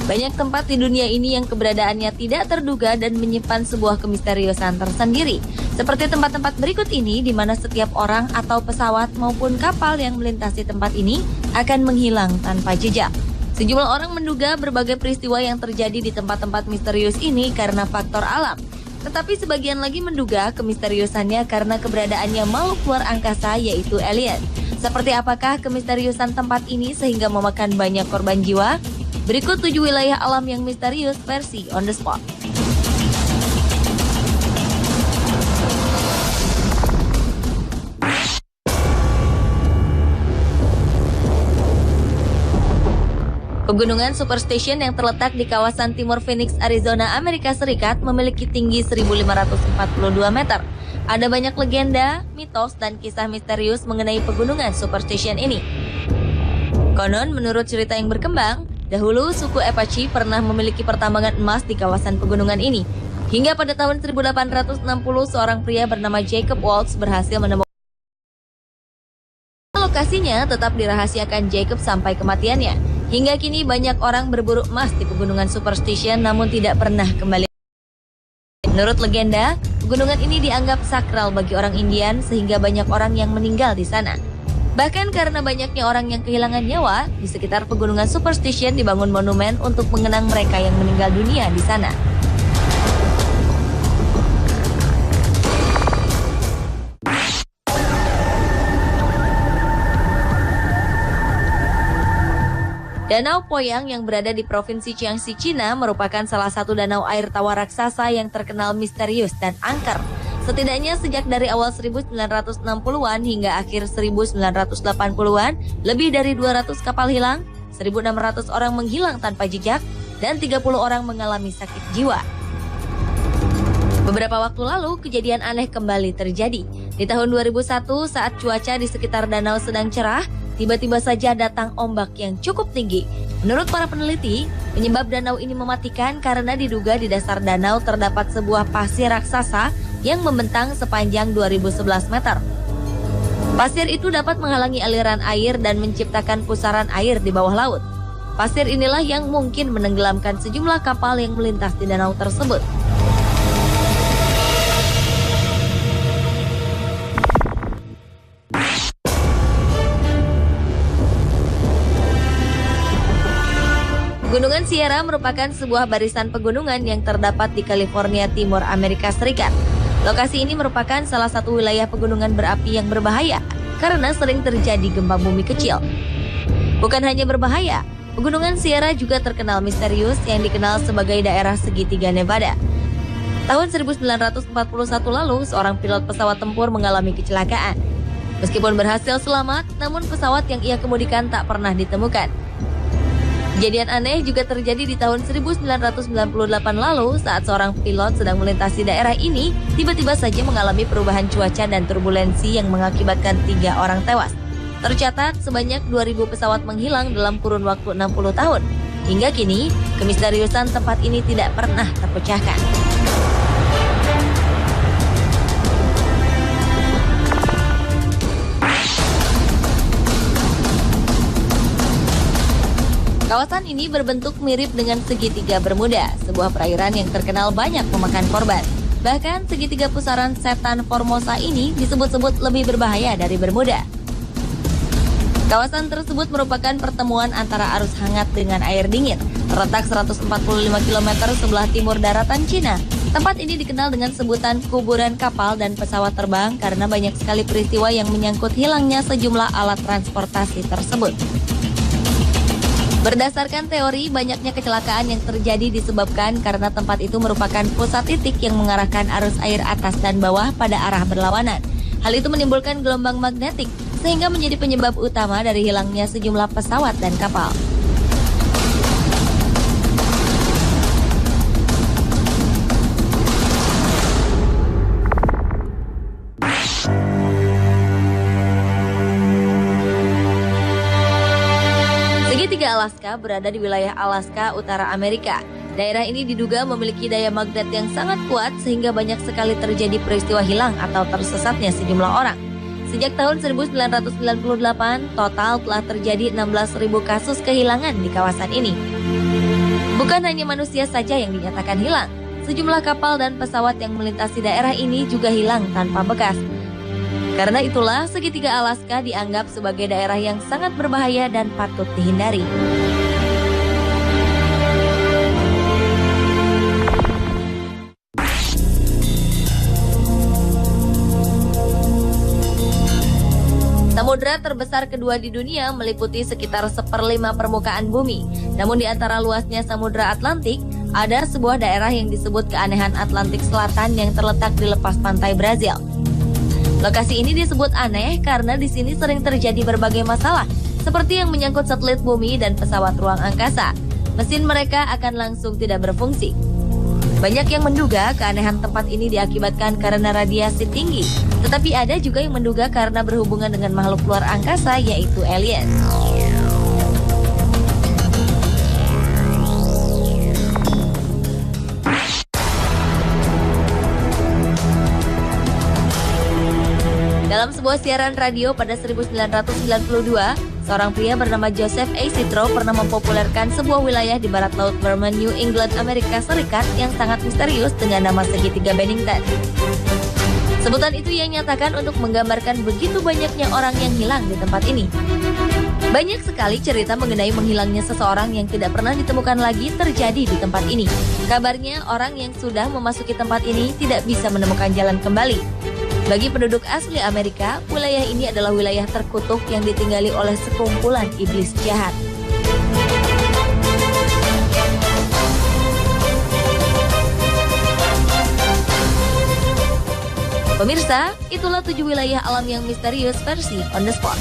Banyak tempat di dunia ini yang keberadaannya tidak terduga dan menyimpan sebuah kemisteriusan tersendiri. Seperti tempat-tempat berikut ini, di mana setiap orang atau pesawat maupun kapal yang melintasi tempat ini akan menghilang tanpa jejak. Sejumlah orang menduga berbagai peristiwa yang terjadi di tempat-tempat misterius ini karena faktor alam. Tetapi sebagian lagi menduga kemisteriusannya karena keberadaannya makhluk luar angkasa, yaitu alien. Seperti apakah kemisteriusan tempat ini sehingga memakan banyak korban jiwa? Berikut 7 wilayah alam yang misterius versi On The Spot. Pegunungan Superstition yang terletak di kawasan timur Phoenix, Arizona, Amerika Serikat memiliki tinggi 1.542 meter. Ada banyak legenda, mitos, dan kisah misterius mengenai pegunungan Superstition ini. Konon, menurut cerita yang berkembang, dahulu suku Apache pernah memiliki pertambangan emas di kawasan pegunungan ini. Hingga pada tahun 1860, seorang pria bernama Jacob Waltz berhasil menemukan lokasinya, tetap dirahasiakan Jacob sampai kematiannya. Hingga kini banyak orang berburu emas di pegunungan Superstition namun tidak pernah kembali. Menurut legenda, pegunungan ini dianggap sakral bagi orang Indian sehingga banyak orang yang meninggal di sana. Bahkan karena banyaknya orang yang kehilangan nyawa, di sekitar pegunungan Superstition dibangun monumen untuk mengenang mereka yang meninggal dunia di sana. Danau Poyang yang berada di Provinsi Jiangxi, Cina merupakan salah satu danau air tawar raksasa yang terkenal misterius dan angker. Setidaknya sejak dari awal 1960-an hingga akhir 1980-an, lebih dari 200 kapal hilang, 1.600 orang menghilang tanpa jejak, dan 30 orang mengalami sakit jiwa. Beberapa waktu lalu, kejadian aneh kembali terjadi. Di tahun 2001, saat cuaca di sekitar danau sedang cerah, tiba-tiba saja datang ombak yang cukup tinggi. Menurut para peneliti, penyebab danau ini mematikan karena diduga di dasar danau terdapat sebuah pasir raksasa yang membentang sepanjang 2011 meter. Pasir itu dapat menghalangi aliran air dan menciptakan pusaran air di bawah laut. Pasir inilah yang mungkin menenggelamkan sejumlah kapal yang melintas di danau tersebut. Gunungan Sierra merupakan sebuah barisan pegunungan yang terdapat di California Timur, Amerika Serikat. Lokasi ini merupakan salah satu wilayah pegunungan berapi yang berbahaya karena sering terjadi gempa bumi kecil. Bukan hanya berbahaya, pegunungan Sierra juga terkenal misterius yang dikenal sebagai daerah segitiga Nevada. Tahun 1941 lalu, seorang pilot pesawat tempur mengalami kecelakaan. Meskipun berhasil selamat, namun pesawat yang ia kemudikan tak pernah ditemukan. Kejadian aneh juga terjadi di tahun 1998 lalu saat seorang pilot sedang melintasi daerah ini tiba-tiba saja mengalami perubahan cuaca dan turbulensi yang mengakibatkan 3 orang tewas. Tercatat sebanyak 2.000 pesawat menghilang dalam kurun waktu 60 tahun. Hingga kini, kemisteriusan tempat ini tidak pernah terpecahkan. Kawasan ini berbentuk mirip dengan segitiga Bermuda, sebuah perairan yang terkenal banyak memakan korban. Bahkan segitiga pusaran setan Formosa ini disebut-sebut lebih berbahaya dari Bermuda. Kawasan tersebut merupakan pertemuan antara arus hangat dengan air dingin, terletak 145 km sebelah timur daratan Cina. Tempat ini dikenal dengan sebutan kuburan kapal dan pesawat terbang karena banyak sekali peristiwa yang menyangkut hilangnya sejumlah alat transportasi tersebut. Berdasarkan teori, banyaknya kecelakaan yang terjadi disebabkan karena tempat itu merupakan pusat titik yang mengarahkan arus air atas dan bawah pada arah berlawanan. Hal itu menimbulkan gelombang magnetik, sehingga menjadi penyebab utama dari hilangnya sejumlah pesawat dan kapal. Segitiga Alaska berada di wilayah Alaska, utara Amerika. Daerah ini diduga memiliki daya magnet yang sangat kuat sehingga banyak sekali terjadi peristiwa hilang atau tersesatnya sejumlah orang. Sejak tahun 1998, total telah terjadi 16.000 kasus kehilangan di kawasan ini. Bukan hanya manusia saja yang dinyatakan hilang, sejumlah kapal dan pesawat yang melintasi daerah ini juga hilang tanpa bekas. Karena itulah, segitiga Alaska dianggap sebagai daerah yang sangat berbahaya dan patut dihindari. Samudra terbesar kedua di dunia meliputi sekitar 1/5 permukaan bumi. Namun di antara luasnya Samudra Atlantik, ada sebuah daerah yang disebut keanehan Atlantik Selatan yang terletak di lepas pantai Brazil. Lokasi ini disebut aneh karena di sini sering terjadi berbagai masalah, seperti yang menyangkut satelit bumi dan pesawat ruang angkasa. Mesin mereka akan langsung tidak berfungsi. Banyak yang menduga keanehan tempat ini diakibatkan karena radiasi tinggi, tetapi ada juga yang menduga karena berhubungan dengan makhluk luar angkasa, yaitu alien. Dalam sebuah siaran radio pada 1992, seorang pria bernama Joseph A. Citro pernah mempopulerkan sebuah wilayah di barat laut Vermont, New England, Amerika Serikat yang sangat misterius dengan nama segitiga Bennington. Sebutan itu ia nyatakan untuk menggambarkan begitu banyaknya orang yang hilang di tempat ini. Banyak sekali cerita mengenai menghilangnya seseorang yang tidak pernah ditemukan lagi terjadi di tempat ini. Kabarnya orang yang sudah memasuki tempat ini tidak bisa menemukan jalan kembali. Bagi penduduk asli Amerika, wilayah ini adalah wilayah terkutuk yang ditinggali oleh sekumpulan iblis jahat. Pemirsa, itulah 7 wilayah alam yang misterius versi On The Spot.